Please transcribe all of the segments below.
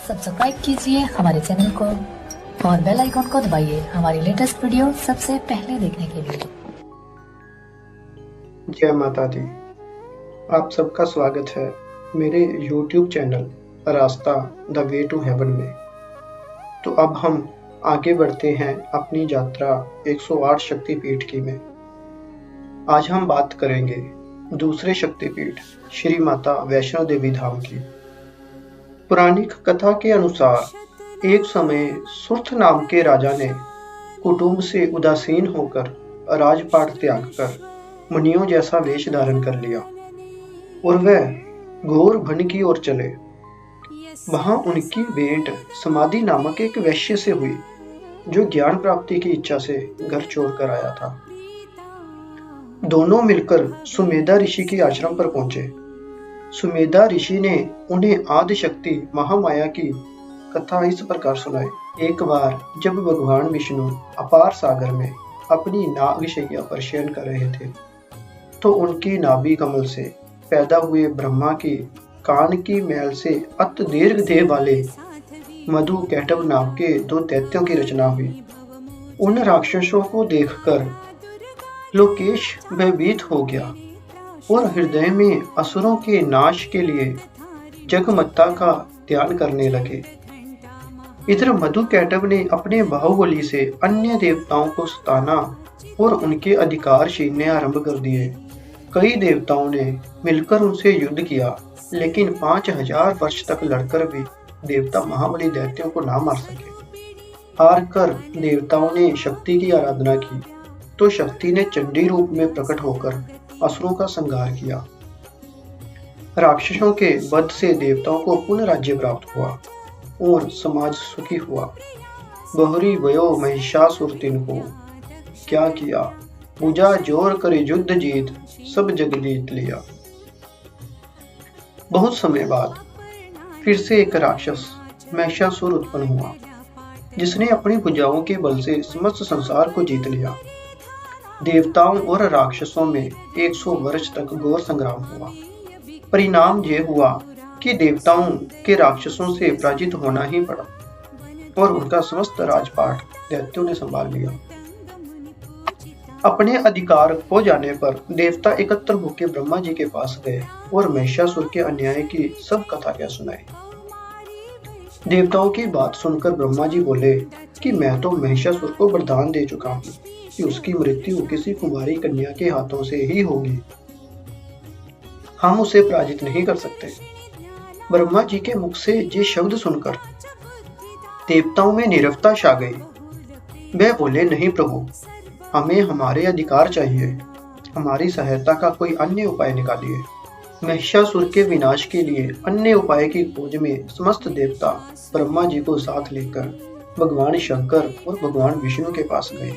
Subscribe कीजिए हमारे channel को और बेल आइकॉन को दबाइए हमारी लेटेस्ट वीडियो सबसे पहले देखने के लिए। जय माता दी। आप सबका स्वागत है मेरे YouTube चैनल रास्ता द वे टू हेवन में। तो अब हम आगे बढ़ते हैं अपनी यात्रा 108 शक्तिपीठ की में। आज हम बात करेंगे दूसरे शक्तिपीठ श्री माता वैष्णो देवी धाम की। पौराणिक कथा के अनुसार एक समय सुर्थ नाम के राजा ने कुटुंब से उदासीन होकर राजपाट त्याग कर मुनियों जैसा वेश धारण कर लिया और वह घोर वन की ओर चले। वहां उनकी भेंट समाधि नामक एक वैश्य से हुई जो ज्ञान प्राप्ति की इच्छा से घर छोड़कर आया था। दोनों मिलकर सुमेधा ऋषि के आश्रम पर पहुंचे। सुमेधा ऋषि ने उन्हें आदि शक्ति महामाया की कथा इस प्रकार सुनाई। एक बार जब भगवान विष्णु अपार सागर में अपनी नागशैया पर शयन कर रहे थे तो उनकी नाभि कमल से पैदा हुए ब्रह्मा की कान की मैल से अत दीर्घ देह वाले मधु कैटव नाम के दो दैत्यों की रचना हुई। उन राक्षसों को देखकर लोकेश भयभीत हो गया और हृदय में असुरों के नाश के लिए जगमत्ता का ध्यान करने लगे। इधर मधु कैटव ने अपने बाहुबली से अन्य देवताओं को सताना और उनके अधिकार छीनने आरंभ कर दिए। कई देवताओं ने मिलकर उनसे युद्ध किया, लेकिन 5000 वर्ष तक लड़कर भी देवता महाबली दैत्यों को ना मार सके। हार कर देवताओं ने शक्ति की आराधना की तो शक्ति ने चंडी रूप में प्रकट होकर असुरों का संहार किया। राक्षसों के वध से देवताओं को पुनः राज्य प्राप्त हुआ और समाज सुखी हुआ। बहरी वयो महिषासुर तिनको क्या किया, पूजा जोर करे युद्ध जीत, सब जग जीत लिया। बहुत समय बाद फिर से एक राक्षस महिषासुर उत्पन्न हुआ जिसने अपनी भुजाओं के बल से समस्त संसार को जीत लिया। देवताओं और राक्षसों में 100 वर्ष तक घोर संग्राम हुआ। परिणाम यह हुआ कि देवताओं के राक्षसों से पराजित होना ही पड़ा और उनका समस्त राजपाट दैत्यों ने संभाल लिया। अपने अधिकार खो जाने पर देवता एकत्र होकर ब्रह्मा जी के पास गए और महिषासुर के अन्याय की सब कथा क्या सुनाई। देवताओं की बात सुनकर ब्रह्मा जी बोले कि मैं तो महिषासुर को वरदान दे चुका हूँ कि उसकी मृत्यु किसी कुमारी कन्या के हाथों से ही होगी। हम उसे पराजित नहीं कर सकते। ब्रह्मा जी के मुख से ये शब्द सुनकर देवताओं में नीरवता छा गई। वे बोले, नहीं प्रभु, हमें हमारे अधिकार चाहिए। हमारी सहायता का कोई अन्य उपाय निकालिए। महिषासुर के विनाश के लिए अन्य उपाय की खोज में समस्त देवता ब्रह्मा जी को साथ लेकर भगवान शंकर और भगवान विष्णु के पास गए।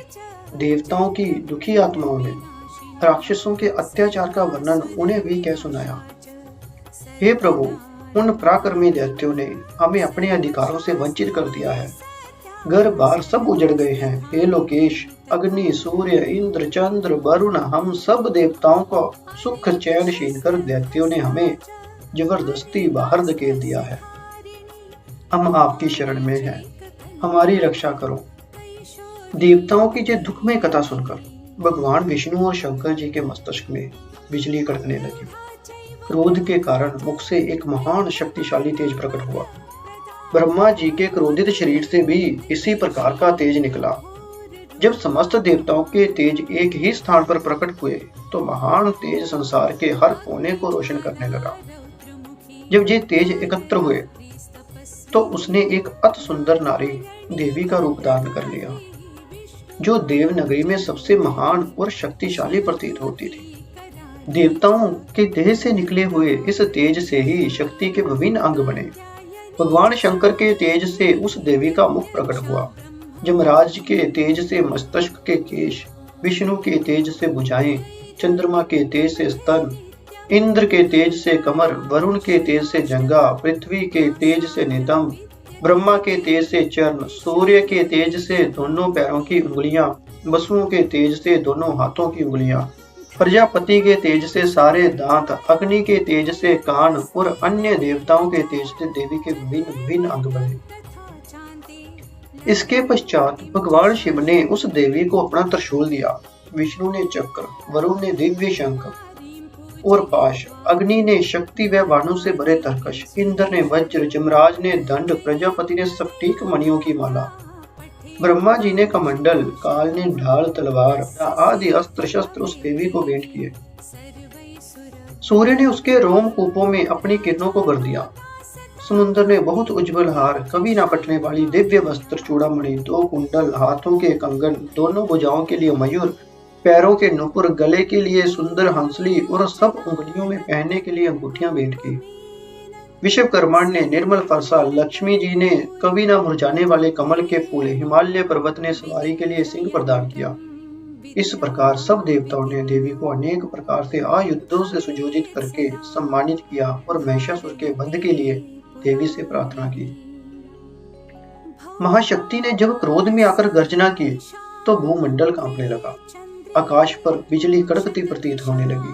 देवताओं की दुखी आत्माओं ने राक्षसों के अत्याचार का वर्णन उन्हें भी कह सुनाया। हे प्रभु, उन पराक्रमी दैत्यों ने हमें अपने अधिकारों से वंचित कर दिया है। घर बार सब उजड़ गए हैं। हे लोकेश, अग्नि, सूर्य, इंद्र, चंद्र, वरुण, हम सब देवताओं को सुख चैन छीन कर दैत्यों ने हमें जबरदस्ती बाहर धकेल दिया है। हम आपकी शरण में हैं, हमारी रक्षा करो। देवताओं की ये दुखमय कथा सुनकर भगवान विष्णु और शंकर जी के मस्तिष्क में बिजली कड़कने लगी। क्रोध के कारण मुख से एक महान शक्तिशाली तेज प्रकट हुआ। ब्रह्मा जी के क्रोधित शरीर से भी इसी प्रकार का तेज निकला। जब समस्त देवताओं के तेज एक ही स्थान पर प्रकट हुए तो महान तेज संसार के हर कोने को रोशन करने लगा। जब ये तेज एकत्र हुए तो उसने एक अति सुंदर नारी देवी का रूप धारण कर लिया जो देवनगरी में सबसे महान और शक्तिशाली प्रतीत होती थी। देवताओं के देह से निकले हुए इस तेज से ही शक्ति के विभिन्न अंग बने। भगवान शंकर के तेज से उस देवी का मुख प्रकट हुआ। यमराज के तेज से मस्तिष्क के केश, विष्णु के तेज से भुजाएं, चंद्रमा के तेज से स्तन, इंद्र के तेज से कमर, वरुण के तेज से जंघा, पृथ्वी के तेज से नितंब, ब्रह्मा के तेज से चरण, सूर्य के तेज से दोनों पैरों की उंगलियां, वसुओं के तेज से दोनों हाथों की उंगलियां, प्रजापति के तेज से सारे दांत, अग्नि के तेज से कान और अन्य देवताओं के तेज से देवी के भिन्न भिन्न अंग बने। इसके पश्चात भगवान शिव ने उस देवी को अपना त्रिशूल दिया। विष्णु ने चक्र, वरुण ने दिव्य शंख और पाश, अग्नि ने शक्ति व बाणों से भरे तरकश, इंद्र ने वज्र, जमराज ने दंड, प्रजापति ने स्फटिक मणियों की माला, ब्रह्मा जी ने कमंडल, काल ने ढाल, तलवार आदि अस्त्र शस्त्र उस देवी को भेंट किए। सूर्य ने उसके रोम कूपों में अपनी किरणों को भर दिया। समुद्र ने बहुत उज्जवल हार, कभी न फटने वाली दिव्य वस्त्र, चूड़ामणि, 2 कुंडल, हाथों के कंगन, दोनों भुजाओं के लिए मयूर, पैरों के नुपुर, गले के लिए सुंदर हंसली और सब उंगलियों में पहनने के लिए अंगूठियां भेंट की। विश्वकर्मा ने निर्मल फरसा, लक्ष्मी जी ने कभी न मुरझाने वाले कमल के फूल, हिमालय पर्वत ने सवारी के लिए सिंह प्रदान किया। इस प्रकार सब देवताओं ने देवी को अनेक प्रकार से आयुधों से सुयोजित करके सम्मानित किया और महिषासुर के वध के लिए देवी से प्रार्थना की। महाशक्ति ने जब क्रोध में आकर गर्जना की तो भूमंडल कांपने लगा, आकाश पर बिजली कड़कती प्रतीत होने लगी।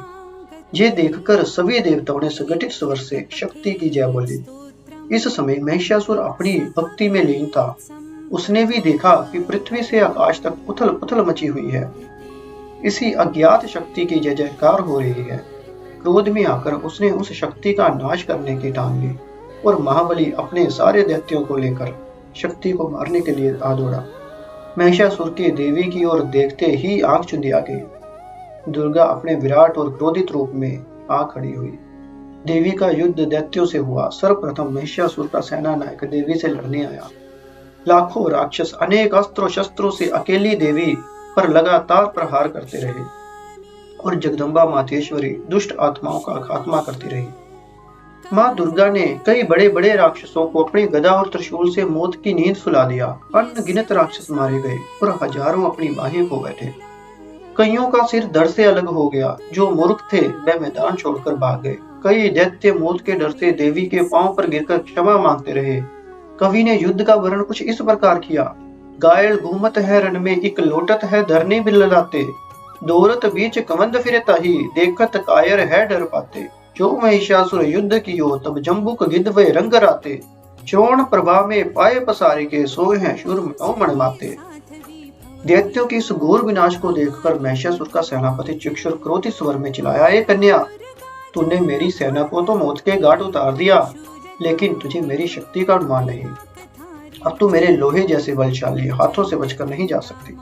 ये देखकर सभी देवताओं ने संगठित स्वर से शक्ति की जय बोली। इस समय महिषासुर अपनी भक्ति में लीन था। उसने भी देखा कि पृथ्वी से आकाश तक उथल पुथल मची हुई है। इसी अज्ञात शक्ति की जय जयकार हो रही है। क्रोध में आकर उसने उस शक्ति का नाश करने की ठान ली और महाबली अपने सारे दैत्यों को लेकर शक्ति को मारने के लिए आ दौड़ा। महिषासुर की देवी की ओर देखते ही आंख चुंधी आ गई। दुर्गा अपने विराट और क्रोधित रूप में आ खड़ी हुई। देवी का युद्ध दैत्यों से हुआ। सर्वप्रथम महिषासुर का सेना नायक देवी से लड़ने आया। लाखों राक्षस अनेक अस्त्रों शस्त्रों से अकेली देवी पर लगातार प्रहार करते रहे और जगदम्बा मातेश्वरी दुष्ट आत्माओं का खात्मा करती रही। माँ दुर्गा ने कई बड़े बड़े राक्षसों को अपनी गदा और त्रिशूल से मौत की नींद सुला दिया। अनगिनत राक्षस मारे गए और हजारों अपनी बाहें खो बैठे। कईयों का सिर धड़ से अलग हो गया। जो मूर्ख थे वे मैदान छोड़कर भाग गए। कई दैत्य मौत के डर से देवी के पांव पर गिरकर क्षमा मांगते रहे। कवि ने युद्ध का वर्णन कुछ इस प्रकार किया। गायल घूमत है रण में, एक लोटत है धरनी बिललाते, दौरत बीच कमंद फिरता ही, देखत कायर है डर पाते। जो महिषासुर युद्ध कियो तब जम्बुक गिद्ध वे रंग राते, श्रोण प्रभा में पाए पसारे के सोए हैं शूर मण माते। दैत्यों की इस घोर विनाश को देखकर महिषासुर का सेनापति चिक्षुर क्रोधित स्वर में चिल्लाया, ए कन्या, तूने मेरी सेना को तो मौत के घाट उतार दिया, लेकिन तुझे मेरी शक्ति का अनुमान नहीं। अब तू मेरे लोहे जैसे बलशाली हाथों से बचकर नहीं जा सकती।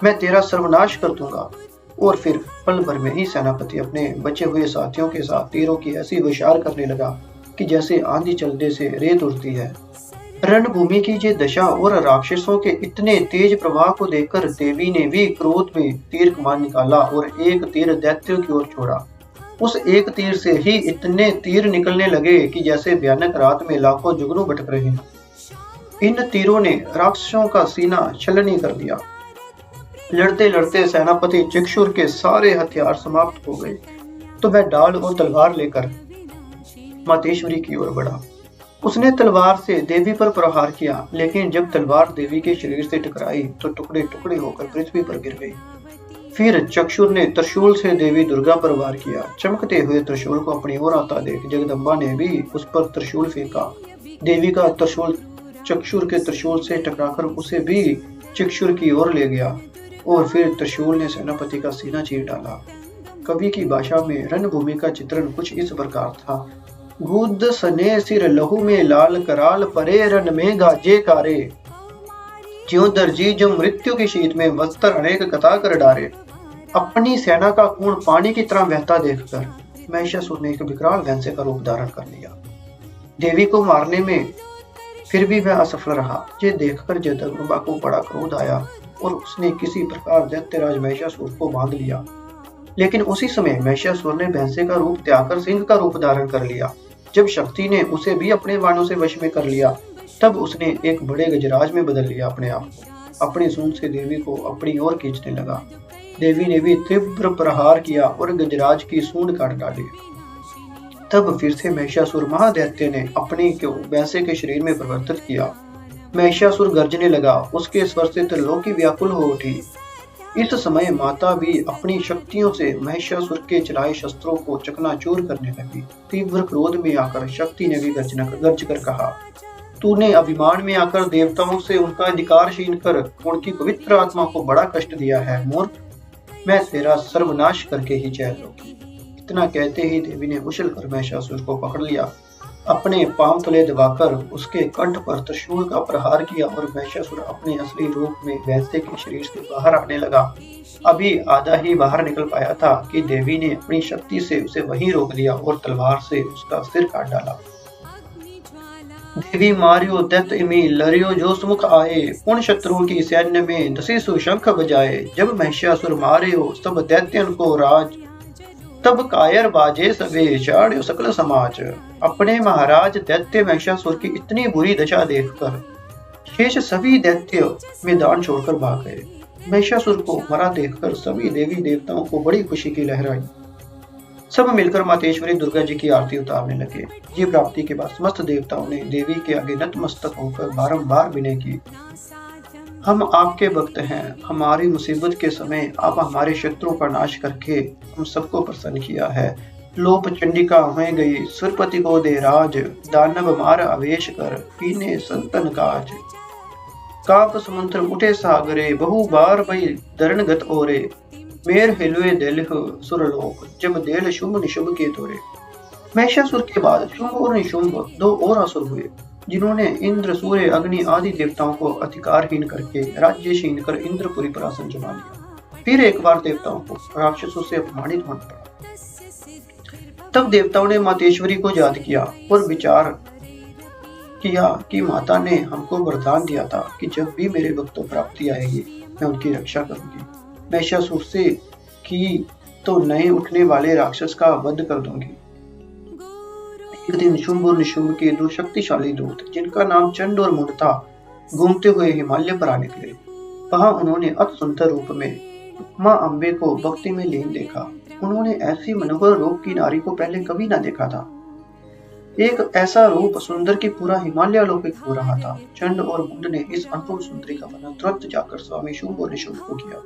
मैं तेरा सर्वनाश कर दूंगा। और फिर पल भर में ही सेनापति अपने बचे हुए साथियों के साथ तीरों की ऐसी विशार करने लगा कि जैसे आंधी चलने से रेत उड़ती है। रणभूमि की ये दशा और राक्षसों के इतने तेज प्रवाह को देखकर देवी ने भी क्रोध में तीर कमान निकाला और एक तीर दैत्यों की ओर छोड़ा। उस एक तीर से ही इतने तीर निकलने लगे कि जैसे भयानक रात में लाखों जुगनू भटक रहे हैं। इन तीरों ने राक्षसों का सीना छलनी कर दिया। लड़ते लड़ते सेनापति चिक्षुर के सारे हथियार समाप्त हो गए तो वह ढाल और तलवार लेकर मातेश्वरी की ओर बढ़ा। उसने तलवार से देवी पर प्रहार किया, लेकिन जब तलवार देवी के शरीर से टकराई तो टुकड़े टुकड़े होकर पृथ्वी पर गिर गई। फिर चक्षुर ने त्रिशूल से देवी दुर्गा पर वार किया। चमकते हुए त्रिशूल को अपनी ओर आता देख जगदम्बा ने भी उस पर त्रिशूल फेंका। देवी का त्रिशूल चक्षुर के त्रिशूल से टकराकर उसे भी चिक्षुर की ओर ले गया और फिर त्रिशूल ने सेनापति का सीना चीर डाला। कवि की भाषा में रणभूमि का चित्रण कुछ इस प्रकार था। गुद सने सिर लहू में लाल कराल, परे रण में गाजे कारे, ज्यों दर्जी जो मृत्यु की शीत में वस्त्र अनेक कथा कर डारे। अपनी सेना का खून पानी की तरह बहता देखकर महिषासुर ने एक विकराल वैंसे का रूप धारण कर लिया। देवी को मारने में फिर भी वह असफल रहा। ये देखकर जगदम्बा को बड़ा क्रोध आया और उसने किसी प्रकार दैत्यराज महिषासुर को बांध लिया। लेकिन उसी समय महिषासुर ने भैंसे का रूप त्याग कर सिंह का रूप धारण कर लिया। जब शक्ति ने उसे भी अपने बाणों से वश में कर लिया तब उसने एक बड़े गजराज में बदल लिया अपने आप को। अपनी सूंड से देवी को अपनी ओर खींचने लगा। देवी ने भी तीव्र प्रहार किया और गजराज की सूंड काट डाली। तब फिर से महिषासुर महादैत्य ने अपने को भैंसे के शरीर में परिवर्तित किया। महिषासुर गर्जने लगा। उसके स्वर से त्रिलोकी व्याकुल हो उठी। इस समय माता भी अपनी शक्तियों से महिषासुर के चलाए शस्त्रों को चकनाचूर करने लगी। तीव्र क्रोध में आकर शक्ति ने भी गर्ज कर कहा, तूने अभिमान में आकर देवताओं से उनका अधिकार छीन कर उनकी पवित्र आत्मा को बड़ा कष्ट दिया है। मूर्ख, मैं तेरा सर्वनाश करके ही चैन लूंगी। इतना कहते ही देवी ने उछल कर महिषासुर को पकड़ लिया, अपने पांव तले दबाकर उसके कंठ पर त्रिशूल का प्रहार किया और महिषासुर अपने असली रूप में वैसे के शरीर से बाहर आने लगा। अभी आधा ही बाहर निकल पाया था कि देवी ने अपनी शक्ति से उसे वहीं रोक लिया और तलवार से उसका सिर काट डाला। देवी मारियो दैत्य इमी लरियो जो सुमुख आए, उन शत्रुओं की सैन्य में दसीसु शंख बजाए। जब महिषासुर मारियो सब दैत्यन को राज, तब कायर बाजे सबे चाड़्यो सकल समाज। अपने महाराज दैत्य महिषासुर की इतनी बुरी दशा देखकर शेष सभी दैत्य मैदान छोड़कर भाग गए। महिषासुर को मरा देखकर सभी देवी देवताओं को बड़ी खुशी की लहर आई। सब मिलकर मातेश्वरी दुर्गा जी की आरती उतारने लगे। ये प्राप्ति के बाद समस्त देवताओं ने देवी के आगे नतमस्तक होकर बारंबार विनय की, हम आपके भक्त हैं, हमारी मुसीबत के समय आप हमारे शत्रुओं का नाश करके हम सबको प्रसन्न किया है। लोप चंडिका हुए गई, सुरपति को दे राज, दानव मार आवेश कर, पीने संतन काज। काप समुद्र उठे सागरे, बहु बार भई दरणगत ओरे, मेर हिलवे दिल सुरलोक, जब देल शुंभ निशुंभ के तोरे। महिषासुर के बाद शुंभ और निशुंभ दो और असुर हुए, जिन्होंने इंद्र, सूर्य, अग्नि आदि देवताओं को अधिकारहीन करके राज्य छीन कर इंद्रपुरी पर आसन जमा लिया। फिर एक बार देवताओं को राक्षसों से अपमानित होना पड़ा। तब देवताओं ने मातेश्वरी को याद किया और विचार किया कि माता ने हमको वरदान दिया था कि जब भी मेरे भक्तों प्राप्ति आएगी मैं उनकी रक्षा करूंगी। महिषासुर से की तो नए उठने वाले राक्षस का वध कर दूंगी। एक दिन शुंभ और निशुंभ के दो शक्तिशाली दूत, जिनका नाम चंड और मुंड था, घूमते हुए हिमालय पर आ निकले। वहां उन्होंने अति सुंदर रूप में मां अम्बे को भक्ति में लीन देखा। उन्होंने ऐसी मनोहर रूप की नारी को पहले कभी न देखा था। एक ऐसा रूप सुंदर की पूरा हिमालय अलौकिक हो रहा था। चंड और मुंड ने इस अनुपम सुंदरी का वर्णन तुरंत जाकर स्वामी शुंभ और निशुंभ को किया।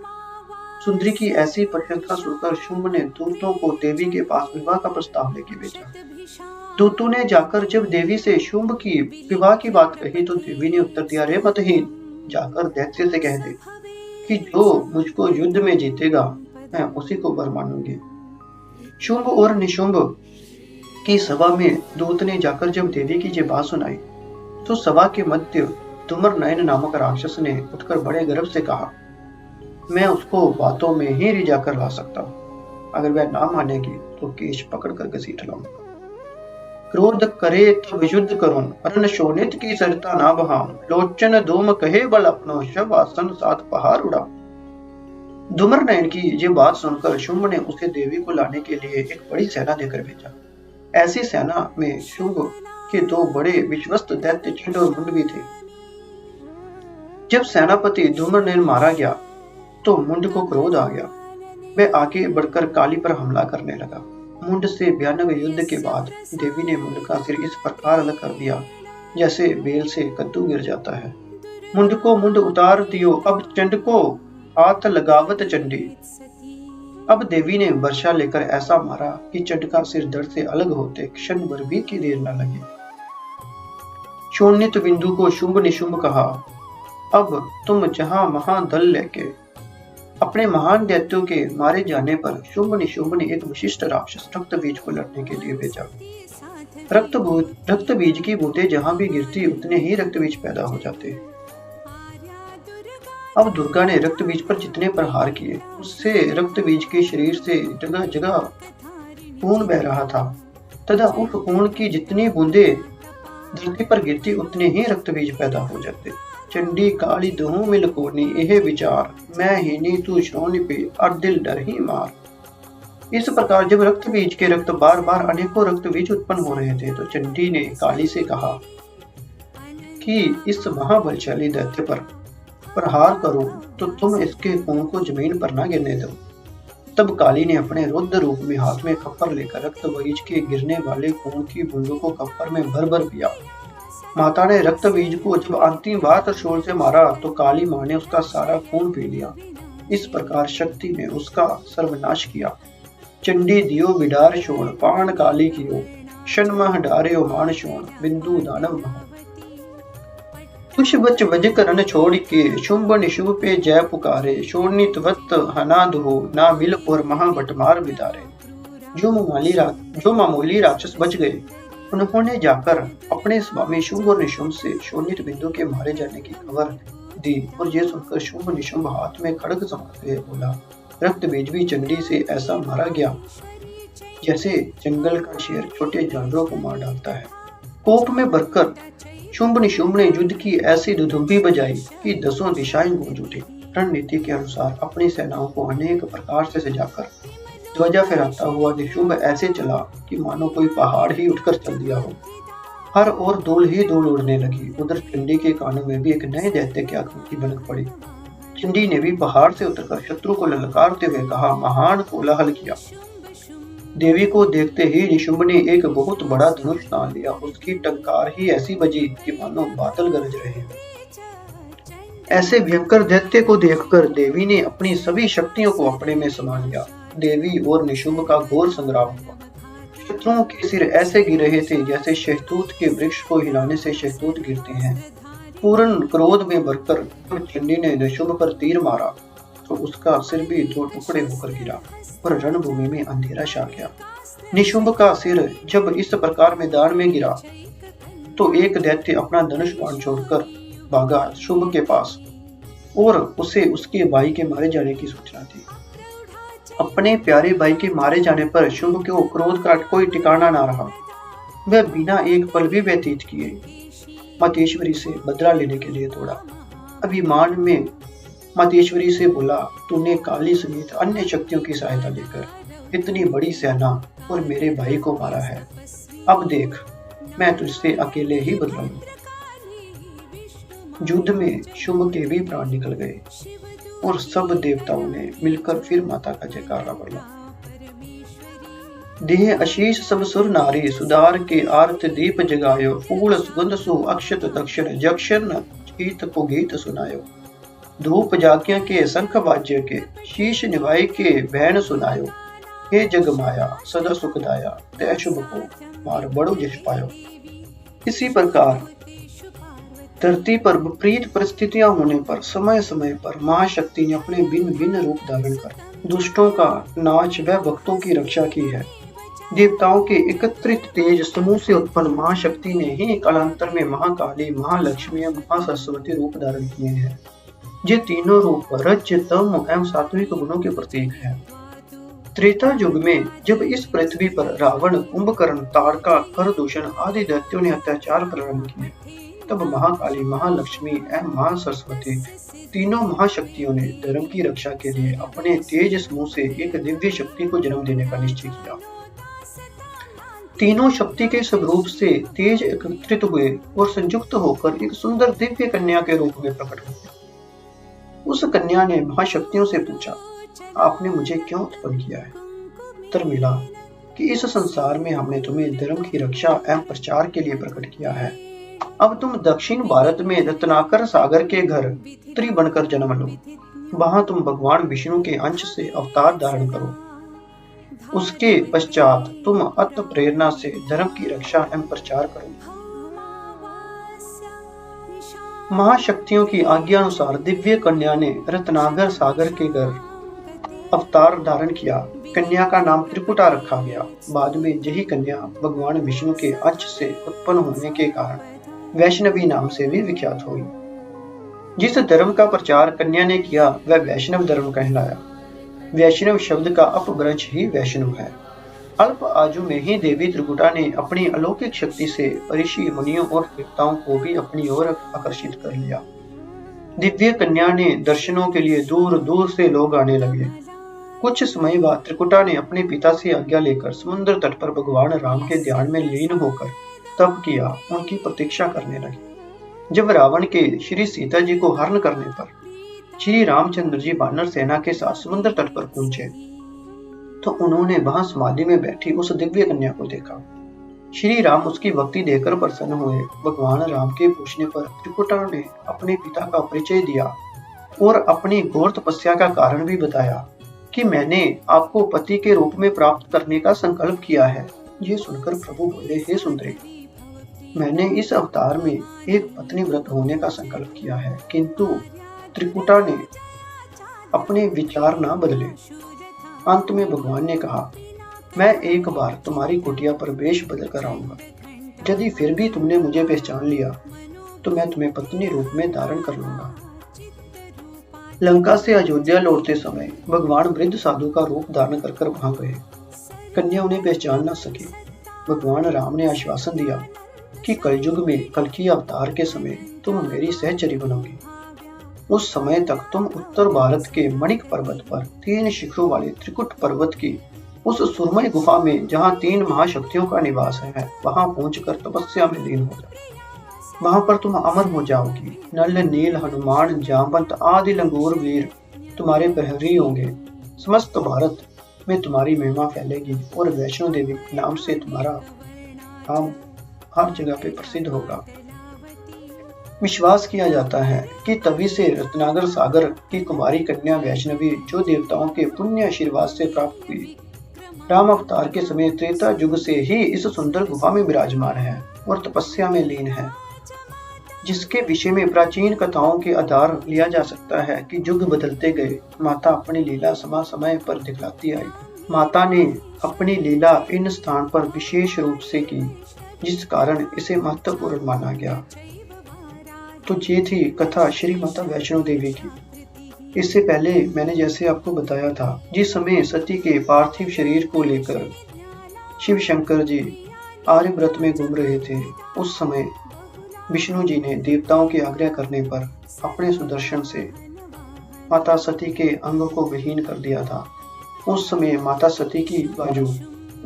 सुंदरी की ऐसी प्रशंसा सुनकर शुंभ ने दूतों को देवी के पास विवाह का प्रस्ताव लेके भेजा। दूतों ने जाकर जब देवी से शुंभ की विवाह की बात कही तो देवी ने उत्तर दिया, रे मतहीन, जाकर दैत्य से कह दे कि जो मुझको युद्ध में जीतेगा मैं उसी को वर मानूंगी। शुंभ और निशुंभ की सभा में दूत ने जाकर जब देवी की ये बात सुनाई तो सभा के मध्य धूम्र नयन नामक राक्षस ने उठकर बड़े गर्व से कहा, मैं उसको बातों में ही रिझा कर ला सकता हूँ। अगर वह ना मानेगी तो केश पकड़कर घसीट लाऊंगा। क्रोध करे तब युद्ध करूं, अरण शोणित की सरता ना बहाऊं। लोचन धूम कहे बल अपनो, शव आसन सात पहाड़ उड़ाऊं। धूम्र नयन की ये बात सुनकर शुंभ ने उसे देवी को लाने के लिए एक बड़ी सेना देकर भेजा। ऐसी सेना में शुंभ के दो बड़े विश्वस्त दैत्य चंड और मुंड भी थे। जब सेनापति धूम्र नयन मारा गया तो मुंड को क्रोध आ गया। वह आगे बढ़कर काली पर हमला करने लगा। मुंड से भयानक युद्ध के बाद देवी ने मुंड का सिर इस प्रकार अलग कर दिया जैसे बेल से कद्दू गिर जाता है। मुंड को मुंड उतार दियो, अब चंड को हाथ लगावत चंडी। अब देवी ने वर्षा लेकर ऐसा मारा कि चंड का सिर दर्द से अलग होते क्षण भर भी की देर न लगी। शोणित बिंदु को शुंभ निशुंभ कहा, अब तुम जहां महादल लेके। अपने महान दैत्यों के मारे जाने पर शुंभ निशुंभ ने एक विशिष्ट राक्षस रक्त बीज को लड़ने के लिए भेजा। रक्त बीज की बूंदें जहां भी गिरती उतने ही रक्त बीज पैदा हो जाते। अब दुर्गा ने रक्त बीज पर जितने प्रहार किए उससे रक्त बीज के शरीर से जगह जगह खून बह रहा था तथा उस खून की जितनी बूंदें धरती पर गिरती उतने ही रक्त बीज पैदा हो जाते। चंडी काली दोहू मिल कोनी यह विचार, मैं हीनी तू श्रोणी पे और दिल डर ही मार। इस प्रकार जब रक्त बीज के रक्त बार बार अनेकों रक्त बीज उत्पन्न हो रहे थे तो चंडी ने काली से कहा कि इस महाबलशाली दैत्य पर प्रहार करो तो तुम इसके खून को जमीन पर न गिरने दो। तब काली ने अपने रौद्र रूप में हाथ में खप्पर लेकर रक्त बीज के गिरने वाले खून की बूंदों को खप्पर में भर भर पिया। माता ने रक्त बीज को जब अंतिम बार त्रिशूल से मारा तो काली मां ने उसका सारा खून पी लिया। इस प्रकार शक्ति ने उसका सर्वनाश किया। चंडी दियो बिडार शोण पाण काली कियो, शन मह डार्यो मान शोण बिंदु दानव मह। कुछ बच बज करन छोड़ के, शुंभ निशुभ पे जय पुकारे, शोणित वत्त हनाद हो ना मिल और महा बटमार बिदारे। जो मामूली राक्षस बच गए, उन्होंने जाकर अपने स्वामी शुंभ और निशुंभ से शोणित बिंदु के मारे जाने की खबर दी, और ये सुनकर शुंभ निशुंभ हाथ में खड्ग समाते हुए बोला, रक्त बीज भी चंडी से ऐसा मारा गया जैसे जंगल का शेर छोटे जानवरों को मार डालता है। कोप में भरकर शुंभ निशुंभ ने युद्ध की ऐसी दुधुम्बी बजाई कि 10 दिशाएं गूंज उठी। रणनीति के अनुसार अपनी सेनाओं को अनेक प्रकार से सजाकर ध्वजा फहराता हुआ निशुंभ ऐसे चला कि मानो कोई पहाड़ ही उठकर चल दिया हो। हर ओर धूल ही धूल उड़ने लगी। उधर चंडी के कानों में भी एक नए दैत्य की आंखों की भनक पड़ी। चंडी ने भी पहाड़ से उतरकर शत्रु को ललकारते हुए कहा, महान कोलाहल किया। देवी को देखते ही निशुंभ ने एक बहुत बड़ा धनुष तान लिया। उसकी टंकार ही ऐसी बजी कि मानो बादल गरज रहे हैं। ऐसे भयंकर दैत्य को देखकर देवी ने अपनी सभी शक्तियों को अपने में समा लिया। देवी और निशुंभ का घोर संग्राम हुआ। शत्रुओं के सिर ऐसे गिर रहे थे जैसे शहतूत के वृक्ष को हिलाने से शहतूत गिरते हैं। पूर्ण क्रोध में भरकर चंडी ने निशुंभ पर तीर मारा तो उसका सिर भी 2 टुकड़े होकर गिरा और रणभूमि में अंधेरा छा गया। निशुंभ का सिर जब इस प्रकार मैदान में गिरा तो एक दैत्य अपना धनुष बाण छोड़कर भागा शुंभ के पास, और उसे उसके भाई के मारे जाने की सूचना थी। अपने प्यारे भाई के मारे जाने पर शुंभ को क्रोध का कोई ठिकाना ना रहा। वह बिना एक पल भी व्यतीत किए मातेश्वरी से बदला लेने के लिए दौड़ा। अभिमान में मातेश्वरी से बोला, तूने काली समेत अन्य शक्तियों की सहायता लेकर इतनी बड़ी सेना और मेरे भाई को मारा है। अब देख, मैं तुझसे अकेले ही बदला लूंगा। युद्ध में शुंभ के भी प्राण निकल गए और सब देवताओं ने मिलकर फिर माता का जयकारा बोला। देह आशीष सब सुर नारी, सुधार के आरत दीप जगायो, फूल सुगंध सु अक्षत दक्षिण, जक्षण गीत को गीत सुनायो। धूप जाकिया के शंख बाज्य के, शीश निभाई के बहन सुनायो। हे जग माया सदा सुखदाया, तय शुभ को मार बड़ो यश पायो। इसी प्रकार धरती पर विपरीत परिस्थितियां होने पर समय समय पर महाशक्ति ने अपने भिन्न भिन्न रूप धारण कर दुष्टों का नाश व भक्तों की रक्षा की है। देवताओं के एकत्रित तेज समूह से उत्पन्न महाशक्ति ने ही कालांतर में महाकाली, महालक्ष्मी, महासरस्वती रूप धारण किए हैं। ये तीनों रूप रज, तम एवं सात्विक गुणों के प्रतीक हैं। त्रेता युग में जब इस पृथ्वी पर रावण, कुंभकर्ण, ताड़का, खरदूषण आदि दैत्यों ने अत्याचार प्रारंभ किए, तब महाकाली, महालक्ष्मी एवं महासरस्वती तीनों महाशक्तियों ने धर्म की रक्षा के लिए अपने तेज समूह से एक दिव्य शक्ति को जन्म देने का निश्चय किया। तीनों शक्ति के स्वरूप से तेज एकत्रित हुए और संयुक्त होकर एक सुंदर दिव्य कन्या के रूप में प्रकट हुए। उस कन्या ने महाशक्तियों से पूछा, आपने मुझे क्यों उत्पन्न किया है? उत्तर मिला कि इस संसार में हमने तुम्हें धर्म की रक्षा एवं प्रचार के लिए प्रकट किया है। अब तुम दक्षिण भारत में रत्नाकर सागर के घर पुत्री बनकर जन्म लो। वहां तुम भगवान विष्णु के अंश से अवतार धारण करो। उसके पश्चात तुम अत प्रेरणा से धर्म की रक्षा एवं प्रचार करो। महाशक्तियों की आज्ञा अनुसार दिव्य कन्या ने रत्नागर सागर के घर अवतार धारण किया। कन्या का नाम त्रिपुटा रखा गया। बाद में यही कन्या भगवान विष्णु के अंश से उत्पन्न होने के कारण वैष्णवी नाम से भी विख्यात हुई। जिस धर्म का प्रचार कन्या ने किया वह वैष्णव धर्म कहलाया। वैष्णव शब्द का अपभ्रंश ही वैष्णव है। अल्प आयु में ही देवी त्रिपुटा ने अपनी अलौकिक शक्ति से ऋषि, मुनियों और देवताओं को भी अपनी ओर आकर्षित कर लिया। दिव्य कन्या ने दर्शनों के लिए दूर दूर से लोग आने लगे। कुछ समय बाद त्रिपुटा ने अपने पिता से आज्ञा लेकर समुद्र तट पर भगवान राम के ध्यान में लीन होकर तप किया, उनकी प्रतीक्षा करने लगे। जब रावण के श्री सीता जी को हरण करने पर श्री रामचंद्र जी वानर सेना के साथ समुद्र तट पर पहुंचे तो उन्होंने वहां समाधि में बैठी उस दिव्य कन्या को देखा। श्री राम उसकी भक्ति देखकर प्रसन्न हुए। भगवान राम के पूछने पर त्रिपुटा ने अपने पिता का परिचय दिया और अपनी घोर तपस्या का कारण भी बताया कि मैंने आपको पति के रूप में प्राप्त करने का संकल्प किया है। ये सुनकर प्रभु बोले, हे सुंदरी, मैंने इस अवतार में एक पत्नी व्रत होने का संकल्प किया है, किंतु त्रिकुटा ने अपने विचार ना बदले। अंत में भगवान ने कहा, मैं एक बार तुम्हारी कुटिया पर वेश बदल कर आऊंगा। यदि फिर भी तुमने मुझे पहचान लिया तो मैं तुम्हें पत्नी रूप में धारण कर लूंगा। लंका से अयोध्या लौटते समय भगवान वृद्ध साधु का रूप धारण कर वहां गए। कन्या उन्हें पहचान न सकी। भगवान राम ने आश्वासन दिया कि कलयुग में कल्कि अवतार के समय तुम मेरी सहचरी बनोगी। उस समय तक तुम उत्तर भारत के मणिक पर्वत पर 3 शिखरों वाले त्रिकुट पर्वत की उस सुरमय गुफा में, जहाँ 3 महाशक्तियों का निवास है, वहां पहुंचकर तपस्या में लीन हो जाओ। वहां पर तुम अमर हो जाओगी। नल, नील, हनुमान, जामवंत आदि लंगूर वीर तुम्हारे प्रहरी होंगे। समस्त भारत में तुम्हारी महिमा फैलेगी और वैष्णो देवी नाम से तुम्हारा नाम हर जगह पे प्रसिद्ध होगा। विश्वास किया जाता है कि तभी से रत्नागर सागर की कुमारी कन्या वैष्णवी, जो देवताओं के पुण्य आशीर्वाद से प्राप्त हुई, राम अवतार के समय त्रेता युग से ही इस सुंदर गुफा में विराजमान है और तपस्या में लीन है, जिसके विषय में प्राचीन कथाओं के आधार लिया जा सकता है कि युग बदलते गए माता अपनी लीला समय पर दिखलाती आई। माता ने अपनी लीला इन स्थान पर विशेष रूप से की, जिस कारण इसे महत्वपूर्ण माना गया। तो ये थी कथा श्री माता वैष्णो देवी की। इससे पहले मैंने जैसे आपको बताया था, जिस समय सती के पार्थिव शरीर को लेकर शिव शंकर जी आर्यव्रत में घूम रहे थे, उस समय विष्णु जी ने देवताओं के आग्रह करने पर अपने सुदर्शन से माता सती के अंग को विहीन कर दिया था। उस समय माता सती की बाजू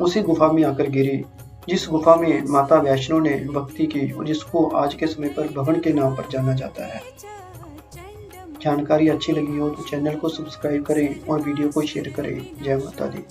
उसी गुफा में आकर गिरी, जिस गुफा में माता वैष्णो ने भक्ति की और जिसको आज के समय पर भवन के नाम पर जाना जाता है। जानकारी अच्छी लगी हो तो चैनल को सब्सक्राइब करें और वीडियो को शेयर करें। जय माता दी।